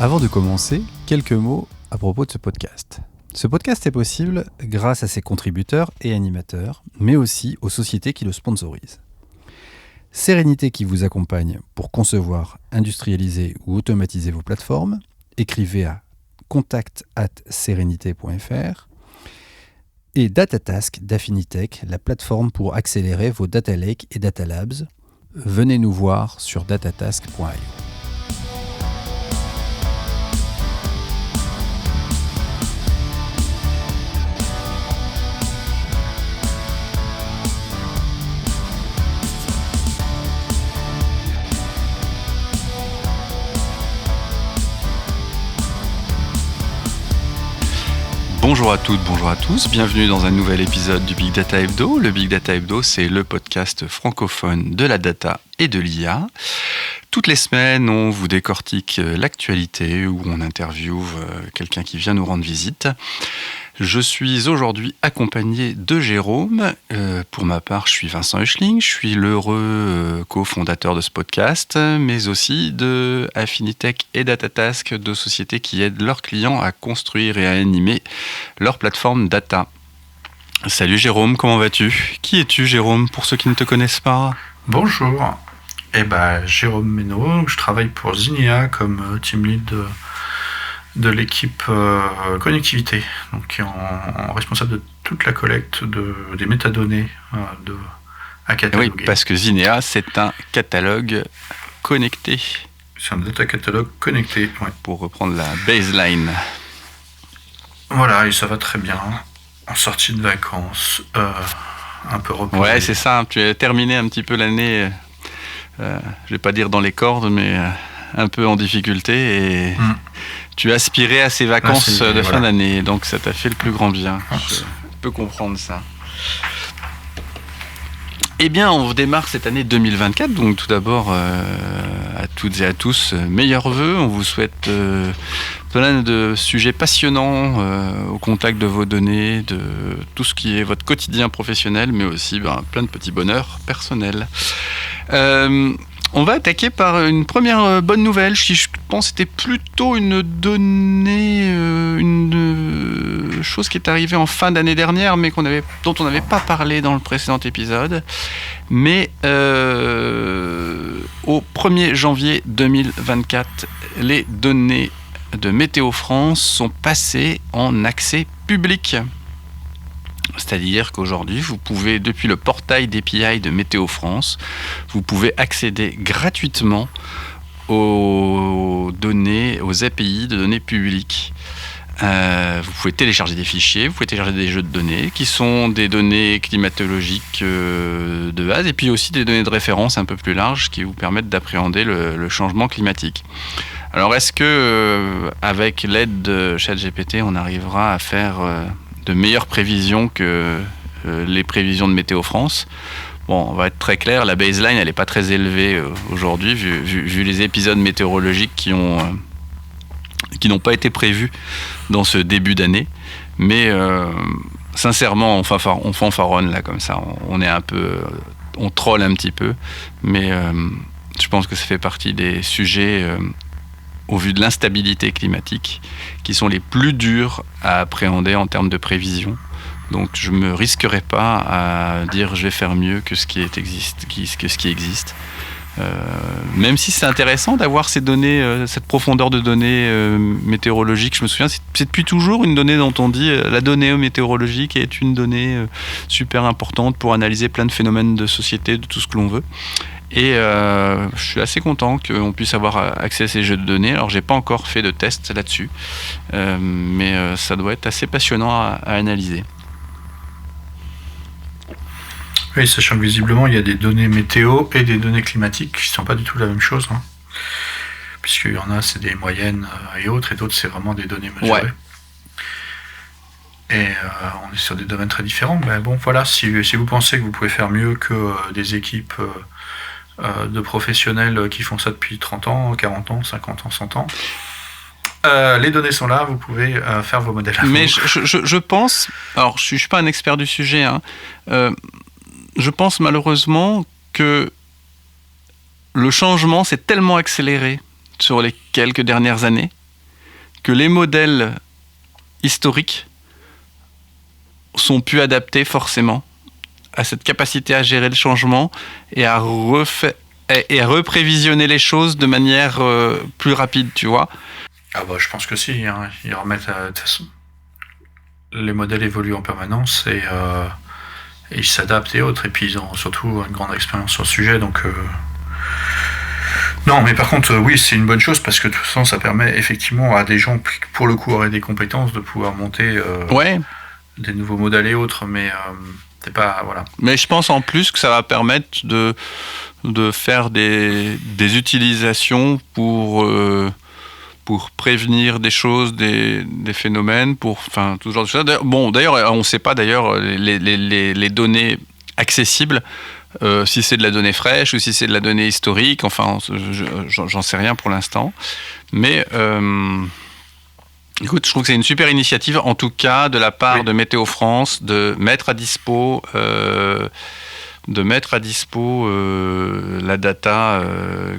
Avant de commencer, quelques mots à propos de ce podcast. Ce podcast est possible grâce à ses contributeurs et animateurs, mais aussi aux sociétés qui le sponsorisent. Sérénité qui vous accompagne pour concevoir, industrialiser ou automatiser vos plateformes. Écrivez à contact@serenité.fr. Et Datatask d'Affinitech, la plateforme pour accélérer vos data lakes et data labs. Venez nous voir sur datatask.io. Bonjour à toutes, bonjour à tous, bienvenue dans un nouvel épisode du Big Data Hebdo. Le Big Data Hebdo, c'est le podcast francophone de la data et de l'IA. Toutes les semaines, on vous décortique l'actualité ou on interviewe quelqu'un qui vient nous rendre visite. Je suis aujourd'hui accompagné de Jérôme. Pour ma part, je suis Vincent Huchling. Je suis l'heureux cofondateur de ce podcast, mais aussi de Affinitech et Datatask, deux sociétés qui aident leurs clients à construire et à animer leur plateforme data. Salut Jérôme, comment vas-tu ? Qui es-tu Jérôme, pour ceux qui ne te connaissent pas ? Bonjour, Jérôme Ménaud, je travaille pour Zinea comme team lead de l'équipe connectivité, donc qui est en responsable de toute la collecte des métadonnées à cataloguer. Oui, parce que Zinea, c'est un catalogue connecté. C'est un data catalogue connecté, ouais. Pour reprendre la baseline. Voilà, et ça va très bien. En sortie de vacances, un peu reposé. Ouais, c'est ça, tu as terminé un petit peu l'année, je vais pas dire dans les cordes, mais un peu en difficulté, et tu aspirais à ces vacances de fin d'année, donc ça t'a fait le plus grand bien. Je peux comprendre ça. Eh bien, on démarre cette année 2024, donc tout d'abord, à toutes et à tous, meilleurs vœux. On vous souhaite plein de sujets passionnants au contact de vos données, de tout ce qui est votre quotidien professionnel, mais aussi plein de petits bonheurs personnels. On va attaquer par une première bonne nouvelle, qui je pense était plutôt une donnée, une chose qui est arrivée en fin d'année dernière, mais dont on n'avait pas parlé dans le précédent épisode. Mais au 1er janvier 2024, les données de Météo France sont passées en accès public. C'est-à-dire qu'aujourd'hui, vous pouvez, depuis le portail d'API de Météo France, vous pouvez accéder gratuitement aux données, aux API de données publiques. Vous pouvez télécharger des fichiers, vous pouvez télécharger des jeux de données, qui sont des données climatologiques de base, et puis aussi des données de référence un peu plus larges qui vous permettent d'appréhender le changement climatique. Alors, est-ce que, avec l'aide de ChatGPT, on arrivera à faire de meilleures prévisions que les prévisions de Météo France? Bon, on va être très clair, la baseline, elle n'est pas très élevée aujourd'hui, vu les épisodes météorologiques qui n'ont pas été prévus dans ce début d'année. Mais sincèrement, on fanfaronne là comme ça, on troll un petit peu, mais je pense que ça fait partie des sujets au vu de l'instabilité climatique, qui sont les plus durs à appréhender en termes de prévision. Donc je ne me risquerai pas à dire je vais faire mieux que ce qui existe. Même si c'est intéressant d'avoir ces données, cette profondeur de données météorologiques. Je me souviens, c'est depuis toujours une donnée dont on dit la donnée météorologique est une donnée super importante pour analyser plein de phénomènes de société, de tout ce que l'on veut. Et je suis assez content qu'on puisse avoir accès à ces jeux de données. Alors, j'ai pas encore fait de test là-dessus, mais ça doit être assez passionnant à analyser. Oui, sachant que visiblement, il y a des données météo et des données climatiques qui ne sont pas du tout la même chose. Puisqu'il y en a, c'est des moyennes et autres, et d'autres, c'est vraiment des données mesurées. Ouais. Et on est sur des domaines très différents. Mais bon, voilà, si vous pensez que vous pouvez faire mieux que des équipes de professionnels qui font ça depuis 30 ans, 40 ans, 50 ans, 100 ans, les données sont là, vous pouvez faire vos modèles. Mais je pense, alors je ne suis pas un expert du sujet, je pense malheureusement que le changement s'est tellement accéléré sur les quelques dernières années que les modèles historiques sont plus adaptés forcément à cette capacité à gérer le changement et à reprévisionner les choses de manière plus rapide, tu vois. Ah bah je pense que si, hein. Ils remettent de toute façon. Les modèles évoluent en permanence et ils s'adaptent et autres, et puis ils ont surtout une grande expérience sur le sujet, donc non, mais par contre oui, c'est une bonne chose parce que de toute façon ça permet effectivement à des gens qui pour le coup auraient des compétences de pouvoir monter des nouveaux modèles et autres, mais c'est pas, voilà. Mais je pense en plus que ça va permettre de faire des utilisations pour prévenir des choses, des phénomènes, enfin tout ce genre de choses. Bon, d'ailleurs, on ne sait pas les données accessibles, si c'est de la donnée fraîche ou si c'est de la donnée historique. Enfin, j'en sais rien pour l'instant. Mais écoute, je trouve que c'est une super initiative, en tout cas, de la part de Météo France, de mettre à dispo la data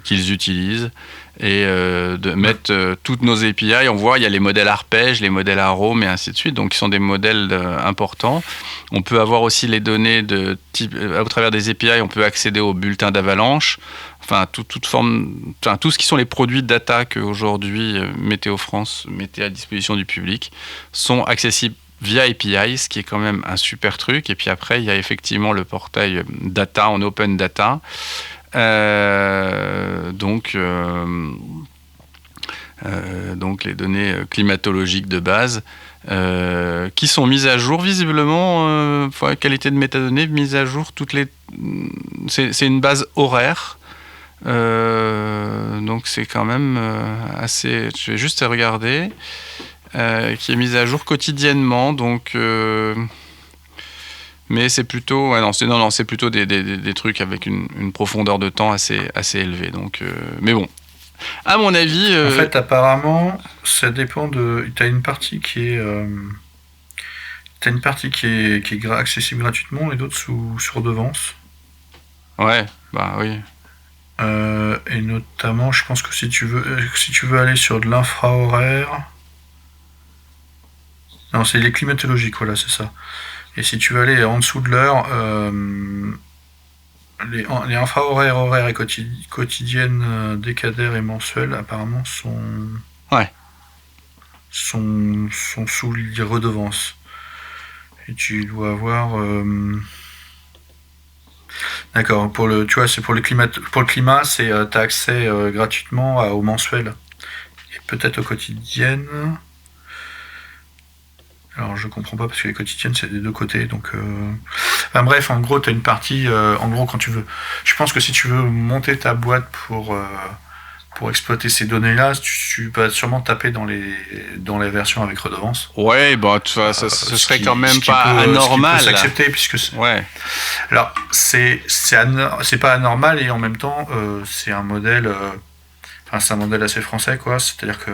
qu'ils utilisent. Et de mettre toutes nos API. On voit, il y a les modèles arpège, les modèles arômes et ainsi de suite, donc qui sont des modèles importants. On peut avoir aussi les données de type, au travers des API, on peut accéder aux bulletins d'avalanche, enfin toute forme, enfin tout ce qui sont les produits de data qu'aujourd'hui Météo France mettait à disposition du public sont accessibles via API, ce qui est quand même un super truc. Et puis après, il y a effectivement le portail data en open data. Donc les données climatologiques de base qui sont mises à jour visiblement, qualité de métadonnées mise à jour c'est une base horaire, donc c'est quand même assez, je vais juste regarder, qui est mise à jour quotidiennement, donc mais c'est plutôt c'est plutôt des trucs avec une profondeur de temps assez élevée, donc mais bon, à mon avis en fait apparemment ça dépend de, t'as une partie qui est accessible gratuitement et d'autres sous redevance. Ouais, bah oui. Et notamment je pense que si tu veux aller sur de l'infrahoraire, non, c'est les climatologiques, voilà, c'est ça. Et si tu veux aller en dessous de l'heure, les infrahoraires, horaires et quotidiennes, décadaires et mensuelles, apparemment, sont sous les redevances. Et tu dois avoir... D'accord, tu vois, c'est pour le climat, c'est t'as accès gratuitement aux mensuelles. Et peut-être aux quotidiennes... Alors je comprends pas parce que les quotidiennes c'est des deux côtés, donc enfin bref, en gros t'as une partie, en gros quand tu veux, je pense que si tu veux monter ta boîte pour exploiter ces données-là, tu vas sûrement taper dans les versions avec redevance. Ouais, bah ce serait quand même pas anormal. Ce qui peut s'accepter puisque alors c'est pas anormal et en même temps c'est un modèle, c'est un modèle assez français quoi, c'est-à-dire que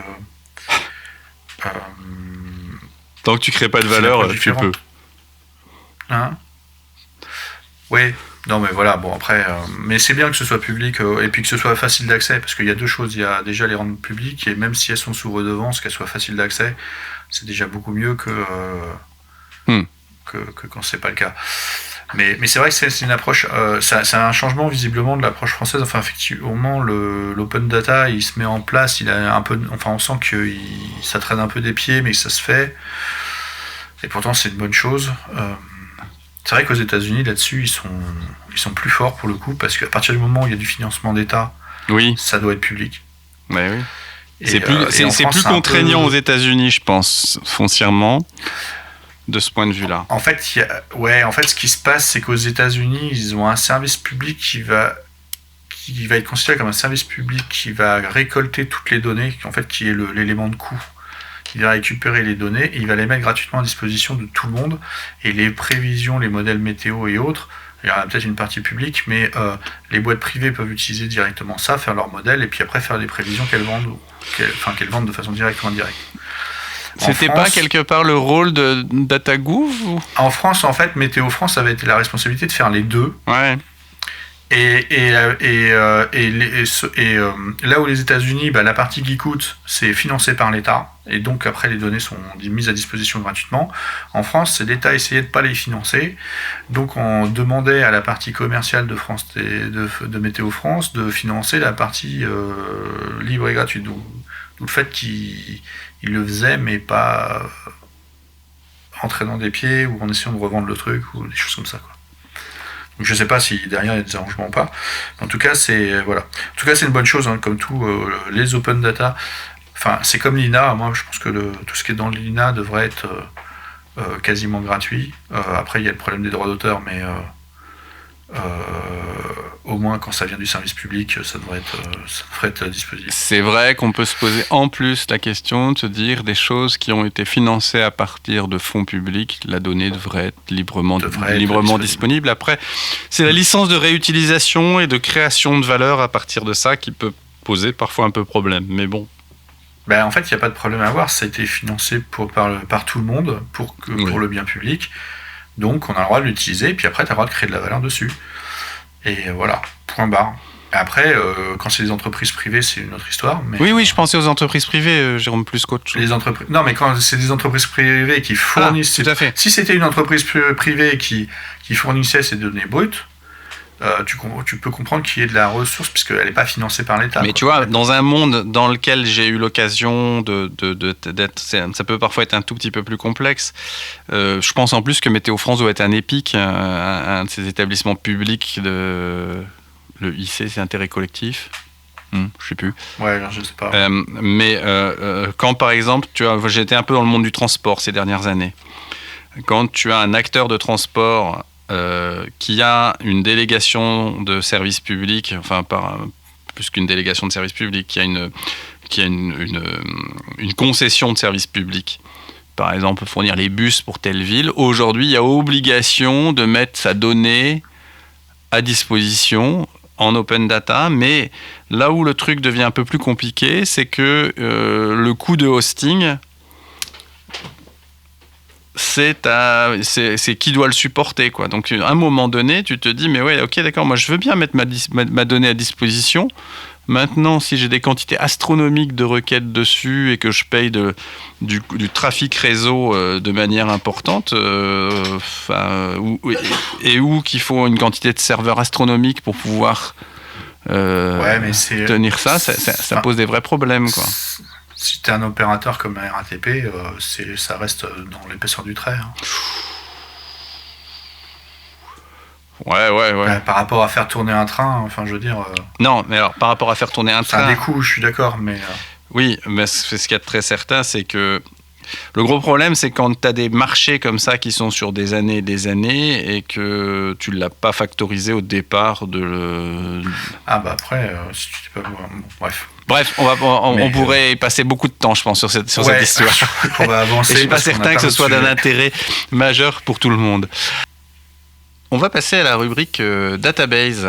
tant que tu crées pas de valeur, tu peux. Hein ? Oui. Non mais voilà, bon après, mais c'est bien que ce soit public et puis que ce soit facile d'accès, parce qu'il y a deux choses, il y a déjà les rendre publiques, et même si elles sont sous redevance, qu'elles soient faciles d'accès, c'est déjà beaucoup mieux que quand c'est pas le cas. Mais c'est vrai que c'est une approche, c'est un changement visiblement de l'approche française. Enfin effectivement l'open data il se met en place, il a un peu, enfin on sent que ça traîne un peu des pieds, mais ça se fait. Et pourtant c'est une bonne chose. C'est vrai qu'aux États-Unis là-dessus ils sont plus forts pour le coup, parce qu'à partir du moment où il y a du financement d'État, ça doit être public. Ouais, oui. C'est plus contraignant aux États-Unis, je pense, foncièrement. De ce point de vue-là. En fait, ce qui se passe, c'est qu'aux États-Unis, ils ont un service public qui va être considéré comme un service public qui va récolter toutes les données, en fait, qui est l'élément de coût. Il va récupérer les données et il va les mettre gratuitement à disposition de tout le monde. Et les prévisions, les modèles météo et autres, il y aura peut-être une partie publique, mais les boîtes privées peuvent utiliser directement ça, faire leur modèle et puis après faire les prévisions qu'elles vendent, qu'elles vendent de façon directe ou indirecte. C'était pas quelque part le rôle de DataGouv ou... En France, en fait, Météo France avait été la responsabilité de faire les deux. Ouais. Là où les États-Unis, la partie qui coûte, c'est financé par l'État, et donc après les données sont mises à disposition gratuitement. En France, c'est l'État essayait de pas les financer, donc on demandait à la partie commerciale de France de Météo France de financer la partie libre et gratuite. D'où le fait qu'ils le faisaient, mais pas en traînant des pieds ou en essayant de revendre le truc ou des choses comme ça, quoi. Donc je sais pas si derrière il y a des arrangements ou pas. En tout cas, c'est une bonne chose, hein, comme tout les open data. Enfin, c'est comme l'INA. Moi, je pense que tout ce qui est dans l'INA devrait être quasiment gratuit. Après, il y a le problème des droits d'auteur, mais au moins quand ça vient du service public, ça devrait être disponible. C'est vrai qu'on peut se poser en plus la question de se dire des choses qui ont été financées à partir de fonds publics, la donnée devrait être librement disponible. Après, c'est la licence de réutilisation et de création de valeur à partir de ça qui peut poser parfois un peu problème, mais bon. En fait, il n'y a pas de problème à avoir, ça a été financé par tout le monde pour le bien public. Donc on a le droit de l'utiliser, et puis après tu as le droit de créer de la valeur dessus. Et voilà, point barre. Et après, quand c'est des entreprises privées, c'est une autre histoire. Mais oui, je pensais aux entreprises privées, Jérôme, plus qu'autre chose. Non, mais quand c'est des entreprises privées qui fournissent... tout à fait. Si c'était une entreprise privée qui fournissait ces données brutes, tu peux comprendre qu'il y ait de la ressource puisqu'elle n'est pas financée par l'État. Mais tu vois, dans un monde dans lequel j'ai eu l'occasion d'être, ça peut parfois être un tout petit peu plus complexe. Je pense en plus que Météo France doit être un EPIC, un de ces établissements publics le IC, c'est intérêt collectif. Je sais plus. Ouais, je sais pas. Mais quand par exemple, j'ai été un peu dans le monde du transport ces dernières années. Quand tu as un acteur de transport qui a une délégation de service public, plus qu'une délégation de service public, qui a une concession de service public, par exemple fournir les bus pour telle ville, aujourd'hui il y a obligation de mettre sa donnée à disposition en open data, mais là où le truc devient un peu plus compliqué, c'est que le coût de hosting, c'est qui doit le supporter, quoi. Donc à un moment donné tu te dis mais ouais, ok, d'accord, moi je veux bien mettre ma donnée à disposition. Maintenant, si j'ai des quantités astronomiques de requêtes dessus et que je paye du trafic réseau de manière importante, ou qu'il faut une quantité de serveurs astronomiques pour pouvoir tenir ça pose des vrais problèmes, quoi. Si tu es un opérateur comme la RATP, ça reste dans l'épaisseur du trait. Hein. Ouais. Par rapport à faire tourner un train, enfin je veux dire... Non, mais alors par rapport à faire tourner un train... Ça a des coûts, je suis d'accord, mais... Oui, mais ce qu'il y a de très certain, c'est que le gros problème, c'est quand tu as des marchés comme ça qui sont sur des années et des années et que tu ne l'as pas factorisé au départ de... après, si tu t'es pas... bref. Bref, on pourrait passer beaucoup de temps, je pense, sur cette histoire. On va avancer. Et je ne suis pas certain que ce soit d'un intérêt majeur pour tout le monde. On va passer à la rubrique Database.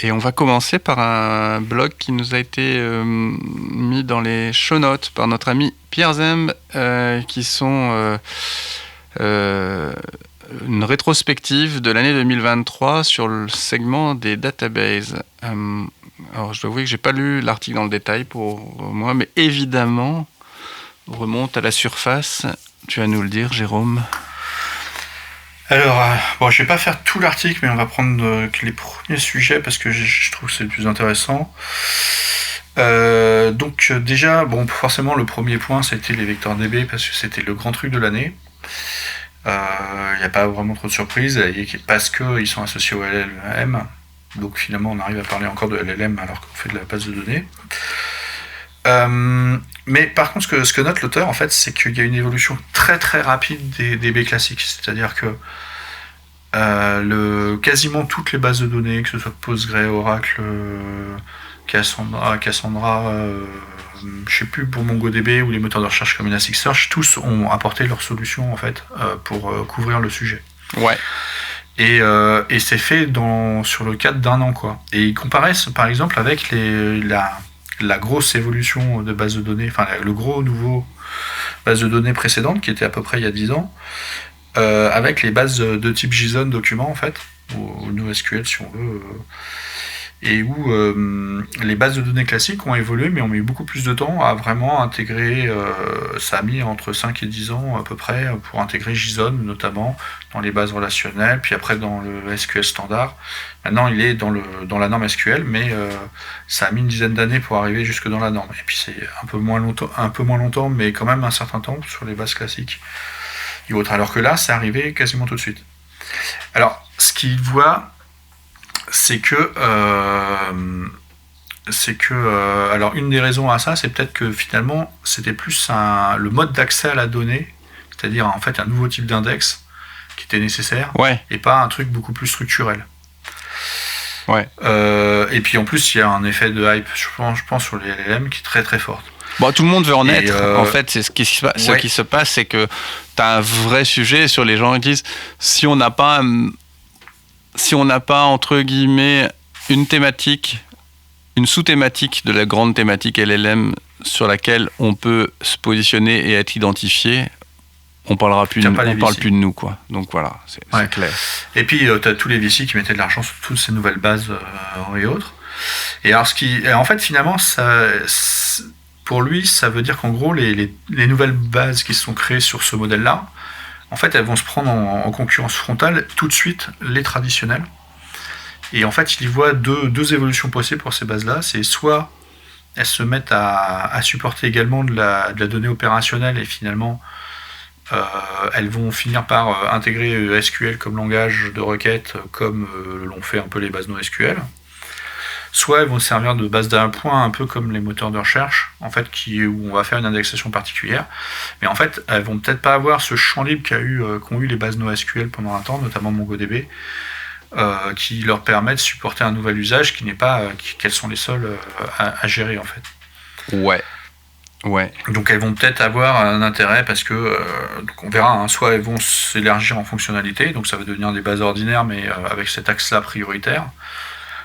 Et on va commencer par un blog qui nous a été mis dans les show notes par notre ami Pierre Zemb, qui sont une rétrospective de l'année 2023 sur le segment des databases. Alors, je dois avouer que je n'ai pas lu l'article dans le détail pour moi, mais évidemment, on remonte à la surface. Tu vas nous le dire, Jérôme. Alors, je ne vais pas faire tout l'article, mais on va prendre les premiers sujets parce que je trouve que c'est le plus intéressant. Donc déjà, forcément, le premier point, c'était les vecteurs DB parce que c'était le grand truc de l'année. Il n'y a pas vraiment trop de surprises parce qu'ils sont associés au LLM. Donc finalement, on arrive à parler encore de LLM alors qu'on fait de la base de données. Mais par contre, ce que note l'auteur, en fait, c'est qu'il y a une évolution très très rapide des DB classiques. C'est-à-dire que quasiment toutes les bases de données, que ce soit Postgre, Oracle, Cassandra, je sais plus pour MongoDB ou les moteurs de recherche comme Elasticsearch, tous ont apporté leur solution en fait pour couvrir le sujet. Ouais. Et c'est fait sur le cadre d'un an, quoi. Et ils comparaissent par exemple avec la grosse évolution de base de données, enfin le gros nouveau base de données précédente qui était à peu près il y a 10 ans, avec les bases de type JSON documents en fait. ou NoSQL si on veut, et où les bases de données classiques ont évolué, mais ont mis beaucoup plus de temps à vraiment intégrer, ça a mis entre 5 et 10 ans à peu près, pour intégrer JSON notamment dans les bases relationnelles, puis après dans le SQL standard. Maintenant il est dans la norme SQL, mais ça a mis une dizaine d'années pour arriver jusque dans la norme. Et puis c'est un peu moins longtemps, mais quand même un certain temps sur les bases classiques et autres. Alors que là, c'est arrivé quasiment tout de suite. Alors, ce qu'il voit, c'est que alors une des raisons à ça, c'est peut-être que finalement, c'était plus le mode d'accès à la donnée, c'est-à-dire en fait un nouveau type d'index qui était nécessaire, et pas un truc beaucoup plus structurel. Ouais. Et puis en plus, il y a un effet de hype, je pense sur les LLM qui est très très fort. Bon, tout le monde veut en être. En fait, c'est ce qui se passe, c'est que tu as un vrai sujet sur les gens qui disent si on n'a pas entre guillemets une thématique, une sous-thématique de la grande thématique LLM sur laquelle on peut se positionner et être identifié, on parle plus de nous, quoi. Donc voilà, c'est clair. Et puis tu as tous les VC qui mettaient de l'argent sur toutes ces nouvelles bases et autres. Et alors en fait finalement pour lui, ça veut dire qu'en gros les nouvelles bases qui sont créées sur ce modèle-là, en fait elles vont se prendre en concurrence frontale tout de suite les traditionnelles. Et en fait il y voit deux évolutions possibles pour ces bases-là. C'est soit elles se mettent à supporter également de la donnée opérationnelle et finalement elles vont finir par intégrer SQL comme langage de requête, comme l'ont fait un peu les bases NoSQL. Soit elles vont servir de base d'appoint, un peu comme les moteurs de recherche, en fait, où on va faire une indexation particulière. Mais en fait, elles vont peut-être pas avoir ce champ libre qu'ont eu les bases NoSQL pendant un temps, notamment MongoDB, qui leur permet de supporter un nouvel usage qui n'est pas qu'elles sont les seules à gérer, en fait. Ouais. Donc elles vont peut-être avoir un intérêt parce que, donc on verra, soit elles vont s'élargir en fonctionnalité, donc ça va devenir des bases ordinaires, mais avec cet axe-là prioritaire.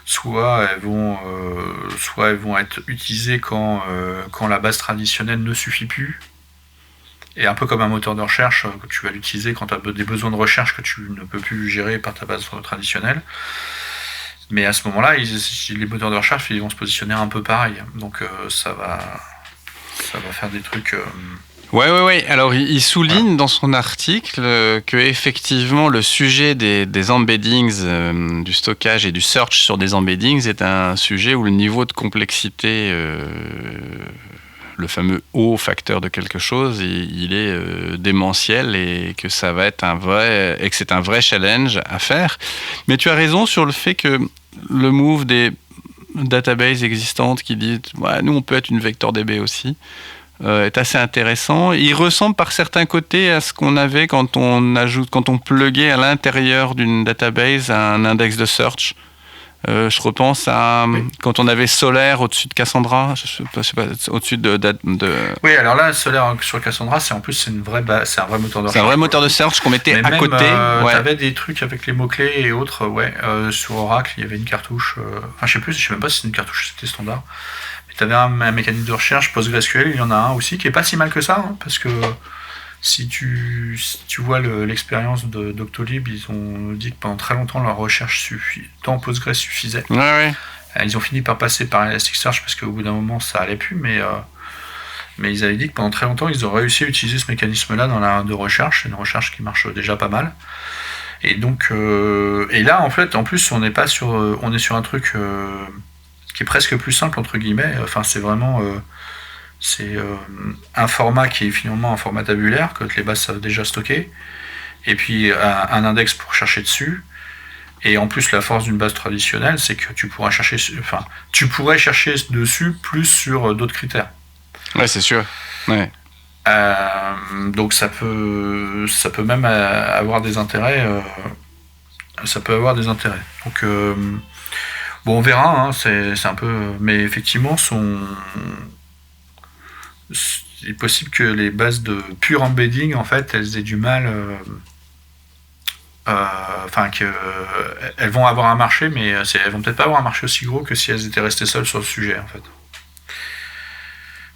Soit elles vont être utilisées quand la base traditionnelle ne suffit plus. Et un peu comme un moteur de recherche, que tu vas l'utiliser quand tu as des besoins de recherche que tu ne peux plus gérer par ta base traditionnelle. Mais à ce moment-là, les moteurs de recherche ils vont se positionner un peu pareil. Donc ça va faire des trucs... Ouais. Alors, il souligne dans son article que effectivement le sujet des embeddings, du stockage et du search sur des embeddings est un sujet où le niveau de complexité, le fameux O facteur de quelque chose, il est démentiel et que ça va être et que c'est un vrai challenge à faire. Mais tu as raison sur le fait que le move des databases existantes qui disent nous on peut être une vector DB aussi. Est assez intéressant. Il ressemble par certains côtés à ce qu'on avait quand on pluguait à l'intérieur d'une database un index de search. Je repense à quand on avait Solaire au-dessus de Cassandra, je sais pas, au-dessus de... Oui, alors là, Solaire sur Cassandra, c'est un vrai moteur de recherche. C'est un vrai moteur de search qu'on mettait à côté. Tu avais des trucs avec les mots-clés et autres. Sur Oracle, il y avait une cartouche. Je sais même pas si c'est une cartouche, c'était standard. Tu avais un mécanisme de recherche PostgreSQL, il y en a un aussi qui est pas si mal que ça, parce que si tu vois l'expérience de Doctolib, ils ont dit que pendant très longtemps leur recherche dans Postgres suffisait. Ouais. Ils ont fini par passer par Elasticsearch parce qu'au bout d'un moment ça allait plus, mais ils avaient dit que pendant très longtemps ils ont réussi à utiliser ce mécanisme-là de recherche. C'est une recherche qui marche déjà pas mal. Et donc et là en fait en plus on est sur un truc qui est presque plus simple entre guillemets. Enfin c'est vraiment un format qui est finalement un format tabulaire que les bases savent déjà stocker, et puis un index pour chercher dessus. Et en plus la force d'une base traditionnelle, c'est que tu pourrais chercher dessus plus sur d'autres critères. Ouais, c'est sûr. Ouais. Donc ça peut même avoir des intérêts. Donc bon, on verra, c'est un peu... Mais effectivement, il est possible que les bases de pure embedding, en fait, elles aient du mal... qu'elles vont avoir un marché, mais elles vont peut-être pas avoir un marché aussi gros que si elles étaient restées seules sur le sujet, en fait.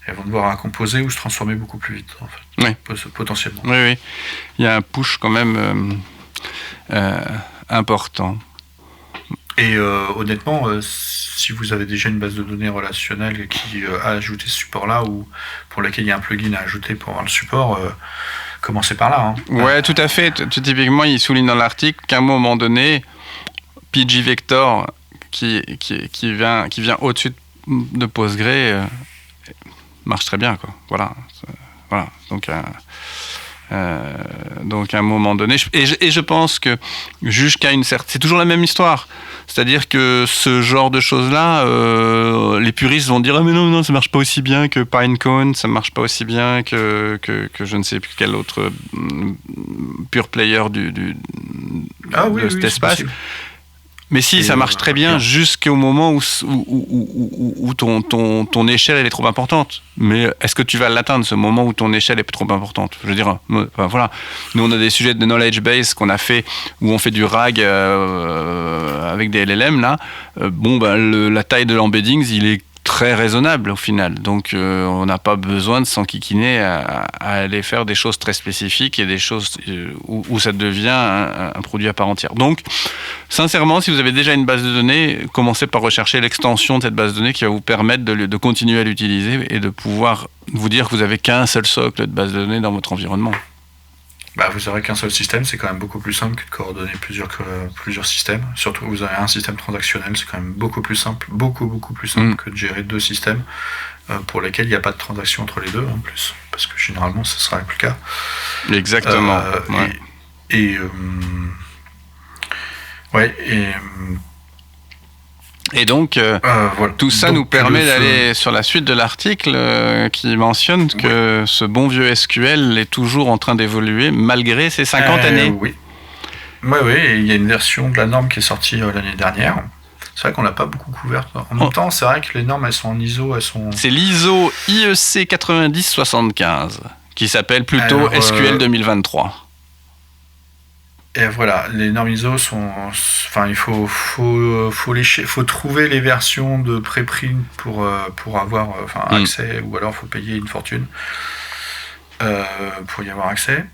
Elles vont devoir composer ou se transformer beaucoup plus vite, en fait. Oui. Potentiellement. Oui. Il y a un push quand même important. Et honnêtement, si vous avez déjà une base de données relationnelle qui a ajouté ce support-là ou pour laquelle il y a un plugin à ajouter pour avoir le support, commencez par là. Hein. Ouais, tout à fait. Typiquement, il souligne dans l'article qu'à un moment donné, pgvector qui vient au-dessus de Postgre marche très bien, quoi. Voilà. Donc à un moment donné, et je pense que jusqu'à une certaine, c'est toujours la même histoire. C'est-à-dire que ce genre de choses-là, les puristes vont dire mais non, ça marche pas aussi bien que Pinecone, ça marche pas aussi bien que je ne sais plus quel autre pure player de cet espace. Possible. Mais si, ça marche très bien jusqu'au moment où ton échelle elle est trop importante. Mais est-ce que tu vas l'atteindre, ce moment où ton échelle est trop importante ? Je veux dire, voilà. Nous, on a des sujets de knowledge base qu'on a fait, où on fait du RAG avec des LLM, là. La taille de l'embeddings, il est très raisonnable au final. Donc, on n'a pas besoin de s'enquiquiner à aller faire des choses très spécifiques et des choses où ça devient un produit à part entière. Donc, sincèrement, si vous avez déjà une base de données, commencez par rechercher l'extension de cette base de données qui va vous permettre de continuer à l'utiliser et de pouvoir vous dire que vous n'avez qu'un seul socle de base de données dans votre environnement. Vous saurez qu'un seul système, c'est quand même beaucoup plus simple que de coordonner plusieurs systèmes. Surtout, vous avez un système transactionnel, c'est quand même beaucoup plus simple que de gérer deux systèmes pour lesquels il n'y a pas de transaction entre les deux en plus. Parce que généralement, ce sera plus le cas. Exactement. Et donc, voilà. Tout ça nous permet d'aller sur la suite de l'article qui mentionne que ce bon vieux SQL est toujours en train d'évoluer malgré ses 50 années. Oui, et il y a une version de la norme qui est sortie l'année dernière. C'est vrai qu'on l'a pas beaucoup couverte. En même temps, c'est vrai que les normes, elles sont en ISO, C'est l'ISO IEC 9075 qui s'appelle plutôt SQL 2023. Et voilà, les normes ISO sont... Enfin, il faut trouver les versions de préprint pour avoir accès, ou alors il faut payer une fortune pour y avoir accès.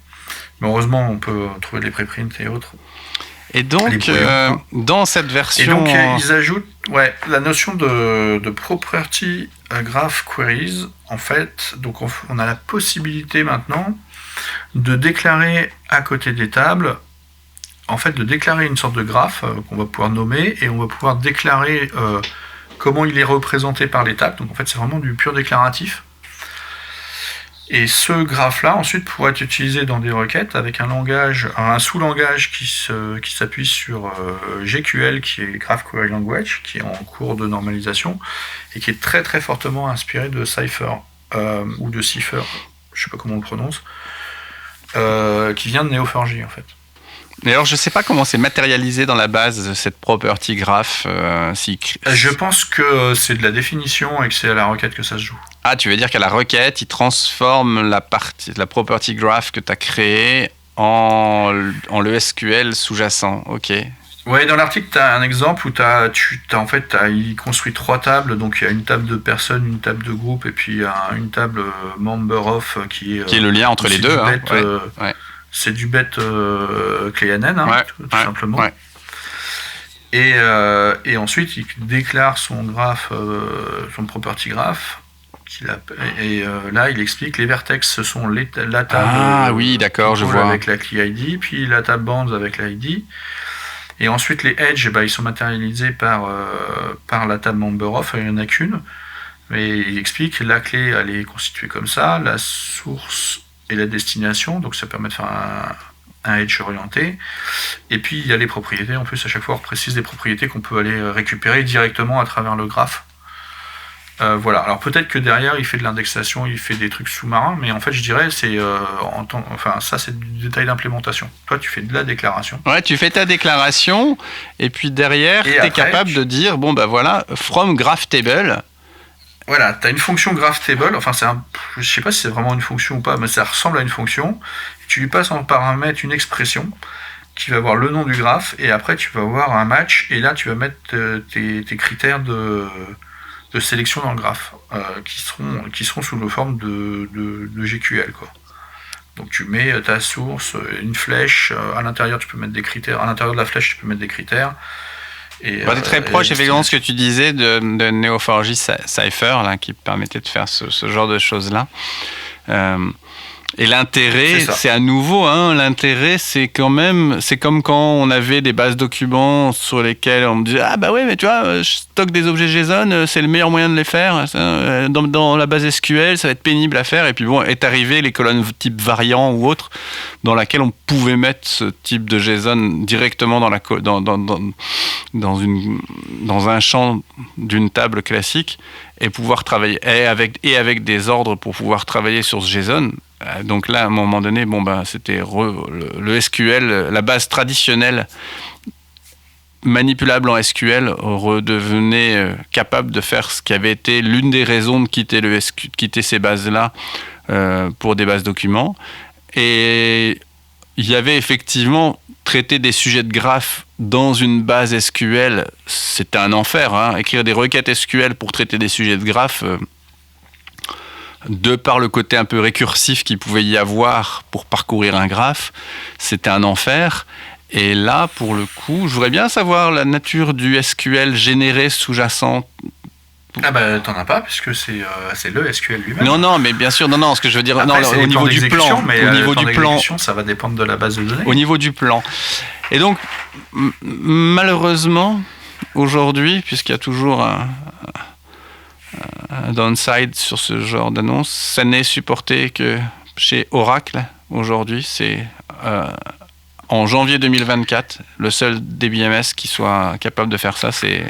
Mais heureusement, on peut trouver les préprints et autres. Et donc, dans cette version... Et donc, ils ajoutent la notion de property graph queries. En fait, donc on a la possibilité maintenant de déclarer à côté des tables... En fait, de déclarer une sorte de graphe qu'on va pouvoir nommer et on va pouvoir déclarer comment il est représenté par les tables. Donc en fait, c'est vraiment du pur déclaratif. Et ce graphe-là, ensuite, pourra être utilisé dans des requêtes avec un sous-langage qui s'appuie sur GQL, qui est Graph Query Language, qui est en cours de normalisation et qui est très très fortement inspiré de Cypher ou de Cipher, je ne sais pas comment on le prononce, qui vient de Neo4j en fait. Mais alors, je ne sais pas comment c'est matérialisé dans la base, cette property graph. Je pense que c'est de la définition et que c'est à la requête que ça se joue. Ah, tu veux dire qu'à la requête, il transforme la property graph que tu as créée en le SQL sous-jacent. Ok. Ouais, dans l'article, tu as un exemple où il construit 3 tables. Donc, il y a une table de personnes, une table de groupe et puis une table member of qui est le lien entre les deux. C'est du bête Cleanen, tout simplement. Ouais. Et ensuite, il déclare son graphe, son property graph. Là, il explique les vertex, ce sont la table. Ah oui, d'accord, je vois. Avec la CLI ID, puis la table bands avec l'ID. Et ensuite, les edges, ils sont matérialisés par la table member of. Il n'y en a qu'une. Mais il explique la clé, elle est constituée comme ça, la source et la destination, donc ça permet de faire un edge orienté. Et puis il y a les propriétés, en plus à chaque fois on précise des propriétés qu'on peut aller récupérer directement à travers le graphe. Voilà, alors peut-être que derrière il fait de l'indexation, il fait des trucs sous-marins, mais en fait je dirais c'est ça c'est du détail d'implémentation. Toi tu fais de la déclaration. Ouais, tu fais ta déclaration, et puis derrière tu es capable de dire, from graph table. Voilà, tu as une fonction GraphTable, je sais pas si c'est vraiment une fonction ou pas, mais ça ressemble à une fonction. Tu lui passes en paramètre une expression qui va avoir le nom du graphe, et après tu vas avoir un match, et là tu vas mettre tes critères de sélection dans le graphe, qui seront sous la forme de GQL, quoi. Donc tu mets ta source, une flèche, à l'intérieur tu peux mettre des critères, à l'intérieur de la flèche tu peux mettre des critères, C'est très proche, effectivement, ce que tu disais de Neo4j Cypher, là, qui permettait de faire ce genre de choses-là. Et l'intérêt, c'est à nouveau, l'intérêt, c'est comme quand on avait des bases documents sur lesquelles on me disait, ah bah ouais, mais tu vois, je stocke des objets JSON, c'est le meilleur moyen de les faire. Dans la base SQL, ça va être pénible à faire. Et puis bon, est arrivé les colonnes type variant ou autre, dans laquelle on pouvait mettre ce type de JSON directement dans un champ d'une table classique et pouvoir travailler avec des ordres pour pouvoir travailler sur ce JSON. Donc là, à un moment donné, c'était le SQL, la base traditionnelle manipulable en SQL redevenait capable de faire ce qui avait été l'une des raisons de quitter ces bases-là pour des bases documents. Et il y avait effectivement traiter des sujets de graphes dans une base SQL, c'était un enfer. Écrire des requêtes SQL pour traiter des sujets de graphes, de par le côté un peu récursif qu'il pouvait y avoir pour parcourir un graphe, c'était un enfer. Et là, pour le coup, je voudrais bien savoir la nature du SQL généré sous-jacent. Ah bah t'en as pas, puisque c'est le SQL lui-même. Non, mais bien sûr, ce que je veux dire, après, au niveau du plan, mais au niveau du plan, ça va dépendre de la base de données. Au niveau du plan. Et donc, malheureusement, aujourd'hui, puisqu'il y a toujours un downside sur ce genre d'annonce, ça n'est supporté que chez Oracle. Aujourd'hui, c'est en janvier 2024, le seul DBMS qui soit capable de faire ça, c'est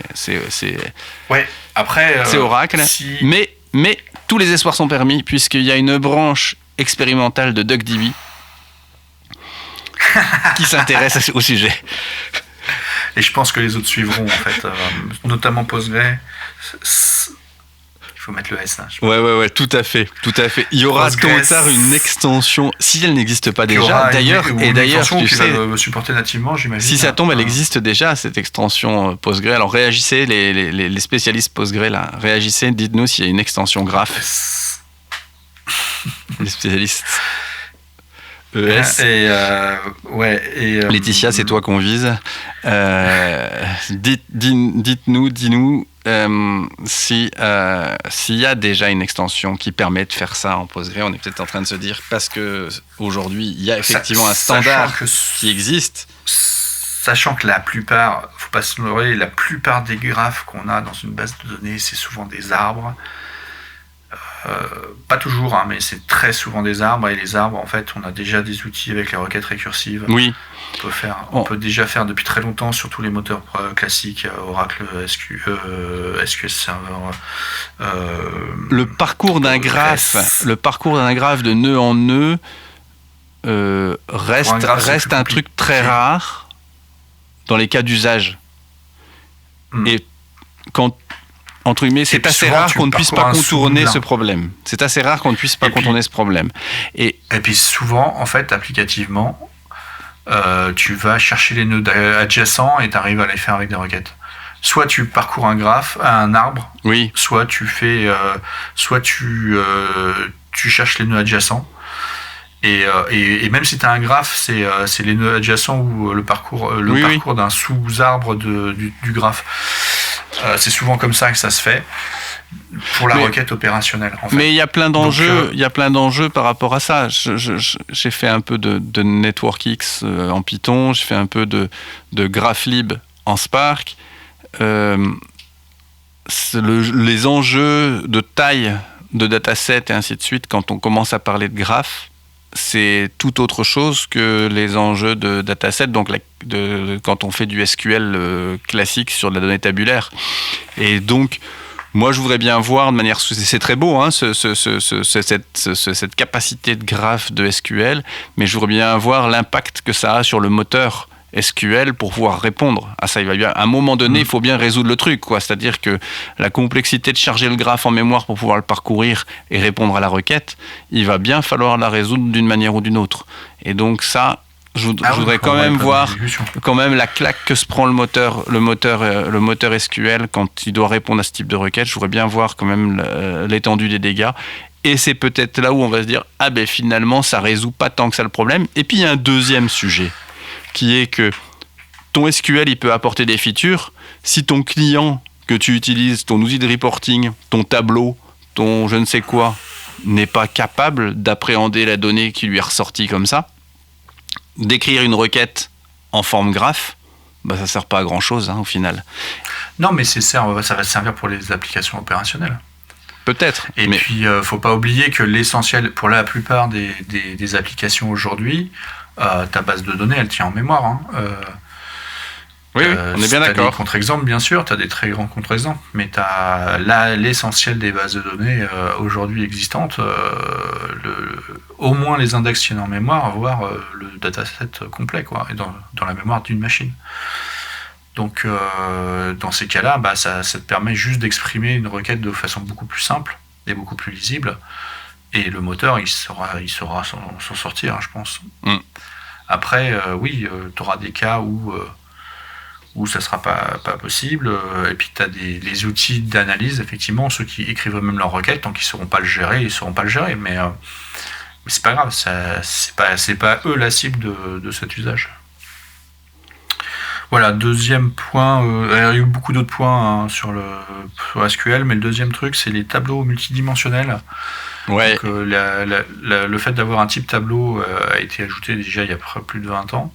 ouais. Après, c'est Oracle. Mais tous les espoirs sont permis, puisqu'il y a une branche expérimentale de DuckDB qui s'intéresse au sujet. Et je pense que les autres suivront, en fait, notamment Postgre. Il faut mettre le S là. Ouais, tout à fait. Il y aura tôt ou tard une extension, si elle n'existe pas déjà. D'ailleurs, tu sais, supporter nativement, j'imagine. Si ça tombe, elle existe déjà, cette extension Postgre. Alors réagissez, les spécialistes Postgre là, réagissez, dites-nous s'il y a une extension graph. Les spécialistes ES. Laetitia, c'est toi qu'on vise. Dis-nous s'il y a déjà une extension qui permet de faire ça en Postgre. On est peut-être en train de se dire, parce qu'aujourd'hui, il y a effectivement un standard qui existe. Sachant que la plupart, faut pas se leurrer, la plupart des graphes qu'on a dans une base de données, c'est souvent des arbres. Pas toujours, mais c'est très souvent des arbres. Et les arbres, en fait, on a déjà des outils avec les requêtes récursives. Oui. On peut déjà faire depuis très longtemps sur tous les moteurs classiques, Oracle, SQL Server. Le parcours d'un graphe de nœud en nœud reste un truc très rare dans les cas d'usage. Et quand entre guillemets, c'est assez rare qu'on ne puisse pas contourner ce problème. Et puis souvent, en fait, applicativement, tu vas chercher les nœuds adjacents et tu arrives à les faire avec des requêtes. Soit tu parcours un arbre, oui. Soit tu cherches les nœuds adjacents. Et même si tu as un graphe, c'est les nœuds adjacents ou le parcours d'un sous-arbre du graphe. C'est souvent comme ça que ça se fait pour la requête opérationnelle. En fait. Mais il y a plein d'enjeux, par rapport à ça. J'ai fait un peu de NetworkX en Python, j'ai fait un peu de GraphLib en Spark. Les enjeux de taille de dataset et ainsi de suite, quand on commence à parler de graphes, c'est tout autre chose que les enjeux de dataset, donc quand on fait du SQL classique sur de la donnée tabulaire. Et donc, moi, je voudrais bien voir de manière... C'est très beau, cette capacité de graphe de SQL, mais je voudrais bien voir l'impact que ça a sur le moteur SQL pour pouvoir répondre à ça. À un moment donné, il faut bien résoudre le truc, quoi. C'est-à-dire que la complexité de charger le graphe en mémoire pour pouvoir le parcourir et répondre à la requête, il va bien falloir la résoudre d'une manière ou d'une autre. Et donc ça, je voudrais quand même voir la claque que se prend le moteur SQL quand il doit répondre à ce type de requête. Je voudrais bien voir quand même l'étendue des dégâts. Et c'est peut-être là où on va se dire, finalement, ça résout pas tant que ça le problème. Et puis il y a un deuxième sujet, qui est que ton SQL, il peut apporter des features. Si ton client que tu utilises, ton outil de reporting, ton tableau, ton je ne sais quoi, n'est pas capable d'appréhender la donnée qui lui est ressortie comme ça, d'écrire une requête en forme graph, ça ne sert pas à grand-chose au final. Non, mais ça va servir pour les applications opérationnelles. Peut-être. Et puis, il ne faut pas oublier que l'essentiel, pour la plupart des applications aujourd'hui, ta base de données, elle tient en mémoire. Oui, on est bien d'accord. Tu as des contre-exemples, bien sûr, tu as des très grands contre-exemples, mais tu as l'essentiel des bases de données aujourd'hui existantes, au moins les index tiennent en mémoire, voire le dataset complet, quoi, et dans la mémoire d'une machine. Donc, dans ces cas-là, ça te permet juste d'exprimer une requête de façon beaucoup plus simple et beaucoup plus lisible, et le moteur, il saura s'en sortir, je pense. Après, oui, tu auras des cas où ça ne sera pas possible. Et puis tu as les outils d'analyse, effectivement, ceux qui écrivent eux-mêmes leurs requêtes, tant qu'ils ne sauront pas le gérer, ils ne sauront pas le gérer. Mais c'est pas grave, c'est pas eux la cible de cet usage. Voilà, deuxième point, il y a eu beaucoup d'autres points sur SQL, mais le deuxième truc, c'est les tableaux multidimensionnels. Ouais. Donc, le fait d'avoir un type tableau a été ajouté déjà il y a plus de 20 ans.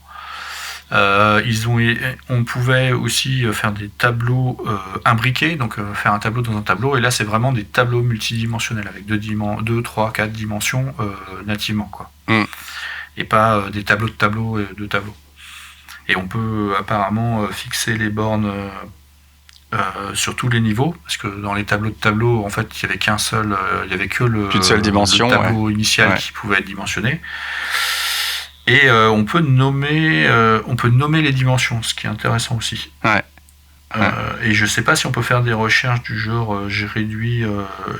On pouvait aussi faire des tableaux imbriqués, donc faire un tableau dans un tableau, et là c'est vraiment des tableaux multidimensionnels avec 2, 3, 4 dimensions nativement, quoi. Et pas des tableaux de tableaux de tableaux. Et on peut apparemment fixer les bornes sur tous les niveaux, parce que dans les tableaux de tableaux, en fait, il n'y avait que Qu'une seule dimension, le tableau initial qui pouvait être dimensionné. Et on peut nommer les dimensions, ce qui est intéressant aussi. Et je ne sais pas si on peut faire des recherches du genre je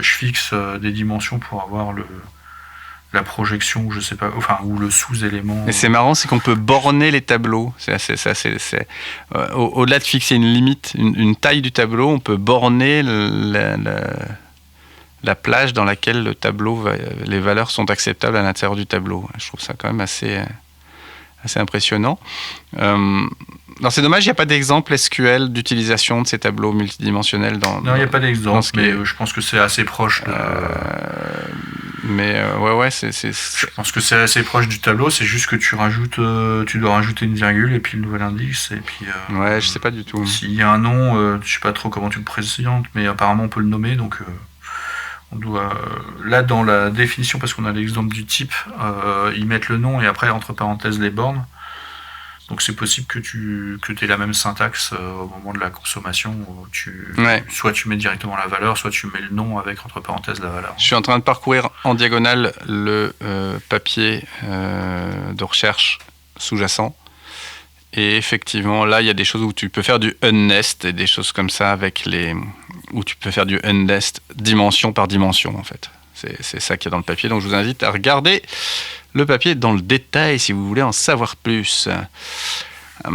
fixe des dimensions pour avoir la projection, ou je sais pas, ou le sous-élément. Et c'est marrant, c'est qu'on peut borner les tableaux. Au-delà de fixer une limite, une taille du tableau, on peut borner la plage dans laquelle le tableau, les valeurs sont acceptables à l'intérieur du tableau. Je trouve ça quand même assez impressionnant. Non, c'est dommage, il n'y a pas d'exemple SQL d'utilisation de ces tableaux multidimensionnels. Non, il n'y a pas d'exemple, mais je pense que c'est assez proche. Je pense que c'est assez proche du tableau, c'est juste que tu dois rajouter une virgule et puis le nouvel indice. Et puis, je sais pas du tout. S'il y a un nom, je sais pas trop comment tu le présentes, mais apparemment on peut le nommer, donc on doit, là dans la définition, parce qu'on a l'exemple du type, y mettre le nom et après entre parenthèses les bornes. Donc c'est possible que tu aies la même syntaxe au moment de la consommation, où soit tu mets directement la valeur, soit tu mets le nom avec entre parenthèses la valeur. Je suis en train de parcourir en diagonale le papier de recherche sous-jacent. Et effectivement, là, il y a des choses où tu peux faire du unnest et des choses comme ça où tu peux faire du unnest dimension par dimension, en fait. C'est ça qu'il y a dans le papier. Donc, je vous invite à regarder le papier dans le détail si vous voulez en savoir plus. Il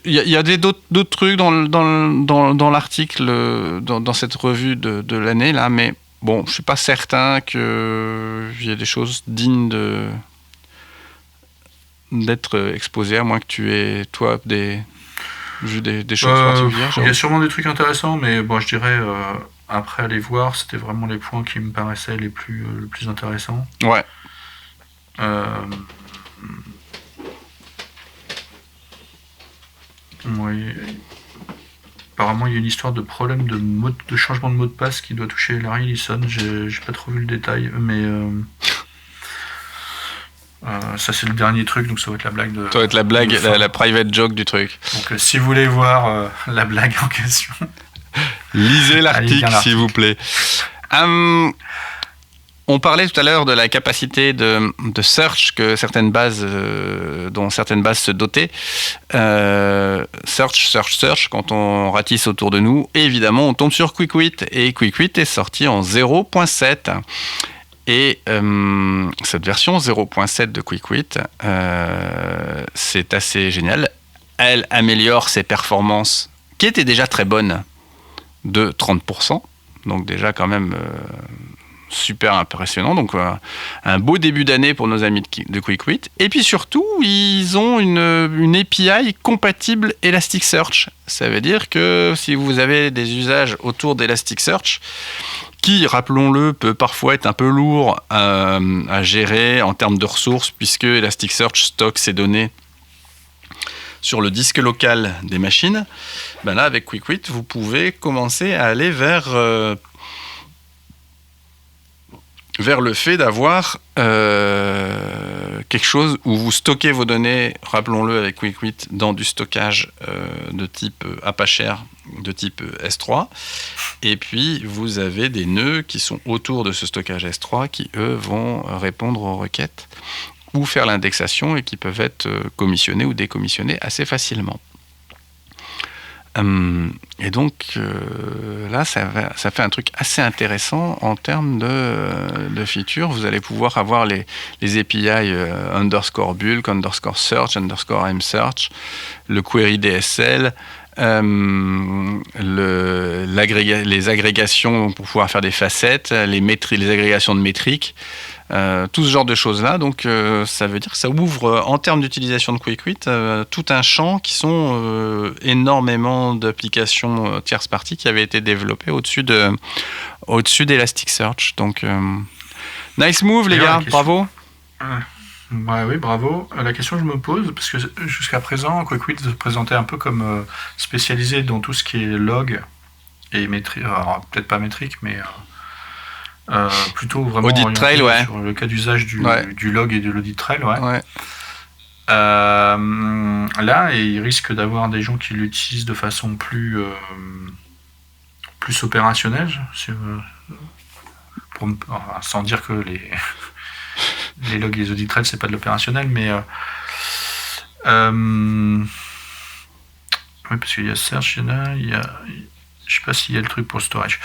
y a d'autres trucs dans l'article, dans cette revue de l'année, là, mais bon, je ne suis pas certain qu'il y ait des choses dignes d'être exposées, à moins que tu aies, toi, des choses particulières. Il y a sûrement des trucs intéressants, mais bon, je dirais... après aller voir, c'était vraiment les points qui me paraissaient les plus intéressants. Ouais. Oui. Apparemment, il y a une histoire de problème de changement de mot de passe qui doit toucher Larry Ellison. J'ai pas trop vu le détail, mais ça c'est le dernier truc, donc ça va être la blague de. Ça va être la blague, la private joke du truc. Donc si vous voulez voir la blague en question. Lisez l'article, s'il vous plaît. On parlait tout à l'heure de la capacité de search dont certaines bases se dotaient. Search, quand on ratisse autour de nous, et évidemment, on tombe sur QuickWit. Et QuickWit est sorti en 0.7. Et cette version 0.7 de QuickWit, c'est assez génial. Elle améliore ses performances, qui étaient déjà très bonnes, de 30%, donc déjà quand même super impressionnant. Donc, un beau début d'année pour nos amis de QuickWit. Et puis surtout, ils ont une API compatible Elasticsearch. Ça veut dire que si vous avez des usages autour d'Elasticsearch, qui, rappelons-le, peut parfois être un peu lourd à gérer en termes de ressources, puisque Elasticsearch stocke ses données sur le disque local des machines, ben là, avec QuickWit, vous pouvez commencer à aller vers le fait d'avoir quelque chose où vous stockez vos données, rappelons-le avec QuickWit, dans du stockage de type Apache, de type S3. Et puis, vous avez des nœuds qui sont autour de ce stockage S3 qui, eux, vont répondre aux requêtes ou faire l'indexation et qui peuvent être commissionnés ou décommissionnés assez facilement. Et donc, là, ça fait un truc assez intéressant en termes de features. Vous allez pouvoir avoir les API underscore bulk, underscore search, underscore msearch, le query DSL, les agrégations pour pouvoir faire des facettes, les agrégations de métriques, tout ce genre de choses-là. Donc, ça veut dire que ça ouvre, en termes d'utilisation de QuickWit, tout un champ qui sont énormément d'applications tierce parties qui avaient été développées au-dessus d'Elasticsearch. Donc, nice move, les gars, bravo. Ouais, oui, bravo. La question que je me pose, parce que jusqu'à présent, QuickWit se présentait un peu comme spécialisé dans tout ce qui est log et métrique. Alors, peut-être pas métrique, mais plutôt vraiment audit trail, ouais. Sur le cas d'usage du log et de l'audit trail. Ouais. Là, il risque d'avoir des gens qui l'utilisent de façon plus opérationnelle, sans dire que les logs et les audit trails, c'est pas de l'opérationnel, mais oui, parce qu'il y a search, je sais pas s'il y a le truc pour le storage.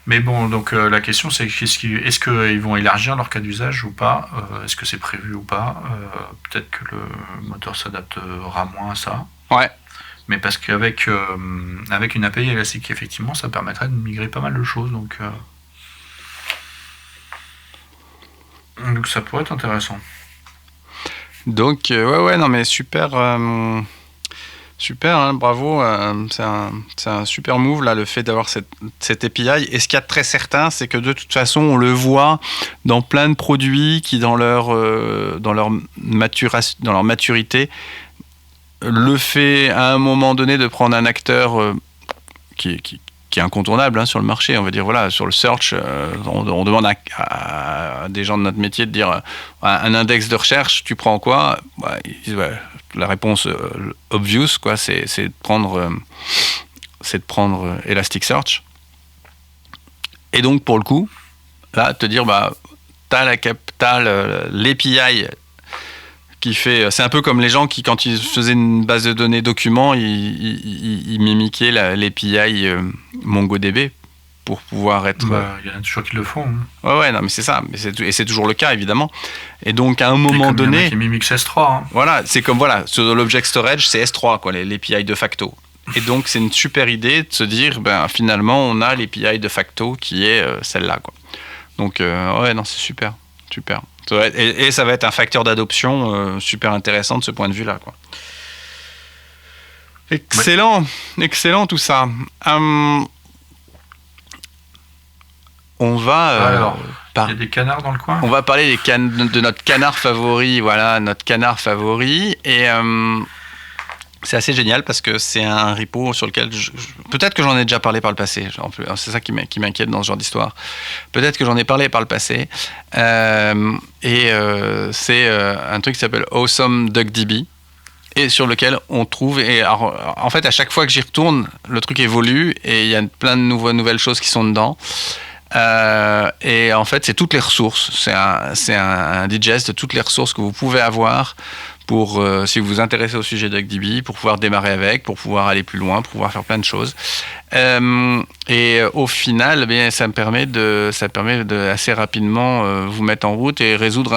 Mais bon, donc la question c'est est-ce qu'ils vont élargir leur cas d'usage ou pas, est-ce que c'est prévu ou pas, peut-être que le moteur s'adaptera moins à ça. Ouais. Mais parce qu'avec une API Elastic, effectivement, ça permettrait de migrer pas mal de choses, donc ça pourrait être intéressant. Donc, ouais, non, mais super, hein, bravo. C'est un super move, là, le fait d'avoir cette API. Et ce qu'il y a de très certain, c'est que de toute façon, on le voit dans plein de produits qui, dans leur maturité, le fait, à un moment donné, de prendre un acteur qui est incontournable sur le marché. On va dire, voilà, sur le search, on demande à des gens de notre métier de dire un index de recherche, tu prends quoi ? Ils disent, la réponse obvious, quoi, c'est de prendre Elasticsearch. Et donc, pour le coup, là, te dire, t'as l'API qui fait... C'est un peu comme les gens qui, quand ils faisaient une base de données documents, ils mimiquaient l'API MongoDB pour pouvoir être... Il y en a toujours qui le font. Ouais, non, mais c'est ça. Et c'est toujours le cas, évidemment. Et donc, à un moment donné... Il y en a qui mimiquent S3. Voilà, c'est comme, sur l'object storage, c'est S3, quoi, l'API de facto. Et donc, c'est une super idée de se dire, finalement, on a l'API de facto qui est celle-là, quoi. Donc, ouais, non, c'est super. Super. Et ça va être un facteur d'adoption super intéressant de ce point de vue-là, quoi. Excellent, excellent tout ça. On va... Alors, il y a des canards dans le coin. On va parler de notre canard favori, voilà, notre canard favori. Et c'est assez génial parce que c'est un repo sur lequel peut-être que j'en ai déjà parlé par le passé. C'est ça qui m'inquiète dans ce genre d'histoire. Peut-être que j'en ai parlé par le passé. C'est un truc qui s'appelle Awesome DuckDB et sur lequel on trouve... Et alors, en fait, à chaque fois que j'y retourne, le truc évolue et il y a plein de nouvelles choses qui sont dedans. Et en fait, c'est toutes les ressources. C'est un digest de toutes les ressources que vous pouvez avoir pour, si vous vous intéressez au sujet DuckDB, pour pouvoir démarrer avec, pour pouvoir aller plus loin, pour pouvoir faire plein de choses. Et au final, ça permet de assez rapidement vous mettre en route et résoudre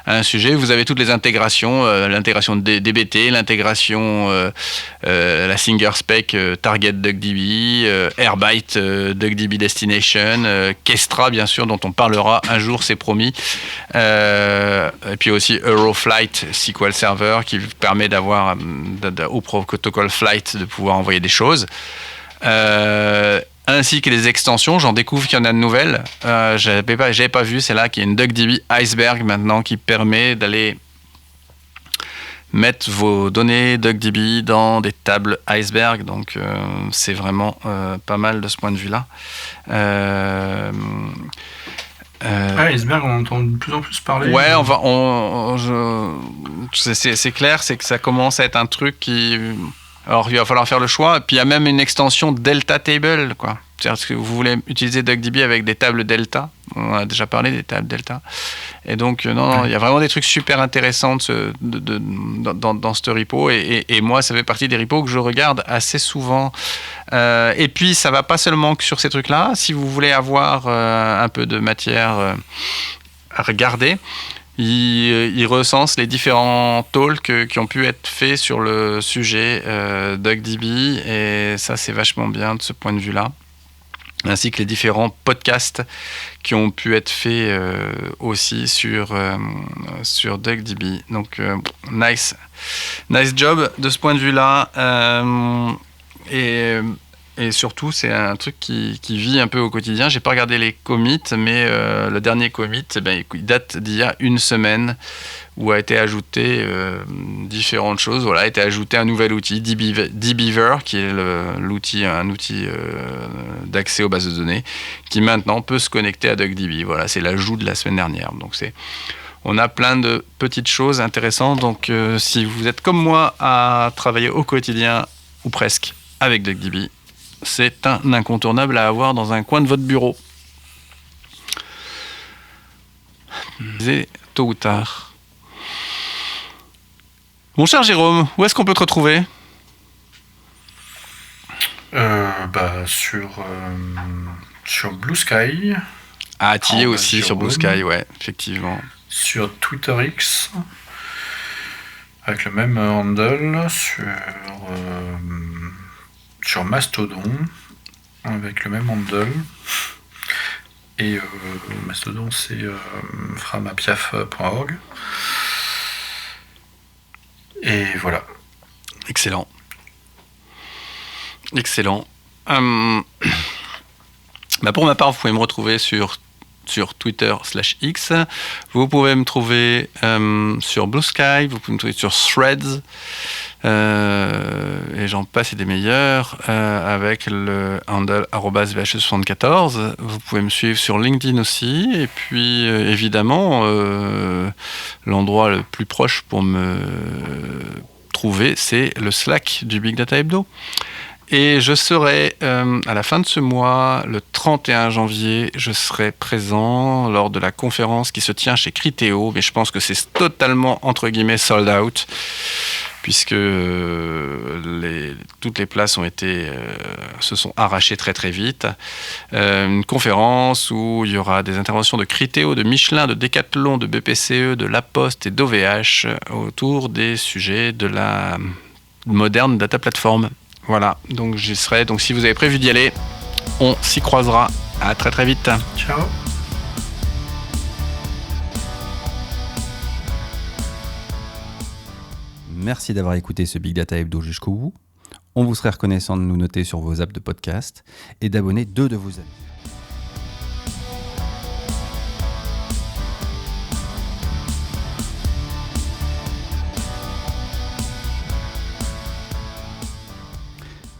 un sujet. Vous avez toutes les intégrations, l'intégration de DBT, l'intégration, la Singer Spec Target DuckDB, Airbyte DuckDB Destination, Kestra bien sûr, dont on parlera un jour, c'est promis. Et puis aussi Euroflight SQL Server qui permet d'avoir au protocole Flight de pouvoir envoyer des choses. Ainsi que les extensions, j'en découvre qu'il y en a de nouvelles. J'avais pas vu, c'est là qu'il y a une DuckDB Iceberg maintenant qui permet d'aller mettre vos données DuckDB dans des tables Iceberg. Donc c'est vraiment pas mal de ce point de vue-là. Iceberg, on entend de plus en plus parler. Ouais, c'est clair, c'est que ça commence à être un truc qui... Alors, il va falloir faire le choix. Et puis, il y a même une extension Delta Table, quoi. C'est-à-dire que vous voulez utiliser DuckDB avec des tables Delta. On a déjà parlé des tables Delta. Et donc, non, il y a vraiment des trucs super intéressants dans ce repo. Et moi, ça fait partie des repos que je regarde assez souvent. Et puis, ça ne va pas seulement que sur ces trucs-là. Si vous voulez avoir un peu de matière à regarder, il recense les différents talks qui ont pu être faits sur le sujet DuckDB, et ça c'est vachement bien de ce point de vue-là, ainsi que les différents podcasts qui ont pu être faits aussi sur DuckDB. Donc nice job de ce point de vue-là, et surtout, c'est un truc qui vit un peu au quotidien. J'ai pas regardé les commits, mais le dernier commit, il date d'il y a une semaine, où a été ajouté différentes choses. Voilà, a été ajouté un nouvel outil, dbeaver, qui est un outil d'accès aux bases de données, qui maintenant peut se connecter à DuckDB. Voilà, c'est l'ajout de la semaine dernière. Donc on a plein de petites choses intéressantes. Donc si vous êtes comme moi à travailler au quotidien, ou presque, avec DuckDB, c'est un incontournable à avoir dans un coin de votre bureau. C'est tôt ou tard. Mon cher Jérôme, où est-ce qu'on peut te retrouver ? Sur Blue Sky. Ah, tu y es aussi sur Blue Sky, ouais, effectivement. Sur Twitter X, avec le même handle, sur Mastodon, avec le même handle. Et Mastodon, c'est framapiaf.org. Et voilà. Excellent. Pour ma part, vous pouvez me retrouver sur Twitter/X. Vous pouvez me trouver sur Blue Sky. Vous pouvez me trouver sur Threads. Et j'en passe et des meilleurs, avec le handle @vhe74. Vous pouvez me suivre sur LinkedIn aussi, et puis évidemment l'endroit le plus proche pour me trouver, c'est le Slack du Big Data Hebdo. Et je serai, à la fin de ce mois, le 31 janvier, je serai présent lors de la conférence qui se tient chez Criteo, mais je pense que c'est totalement, entre guillemets, sold out, puisque toutes les places se sont arrachées très très vite. Une conférence où il y aura des interventions de Criteo, de Michelin, de Decathlon, de BPCE, de La Poste et d'OVH autour des sujets de la moderne data platform. Voilà, donc j'y serai. Donc si vous avez prévu d'y aller, on s'y croisera. À très très vite. Ciao. Merci d'avoir écouté ce Big Data Hebdo jusqu'au bout. On vous serait reconnaissant de nous noter sur vos apps de podcast et d'abonner 2 de vos amis.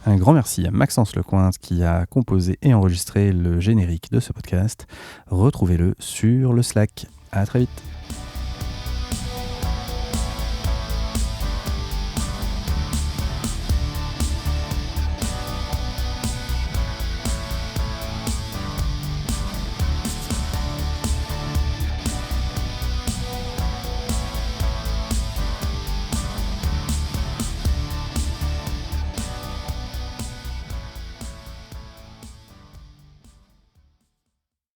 Un grand merci à Maxence Lecointe qui a composé et enregistré le générique de ce podcast. Retrouvez-le sur le Slack. À très vite.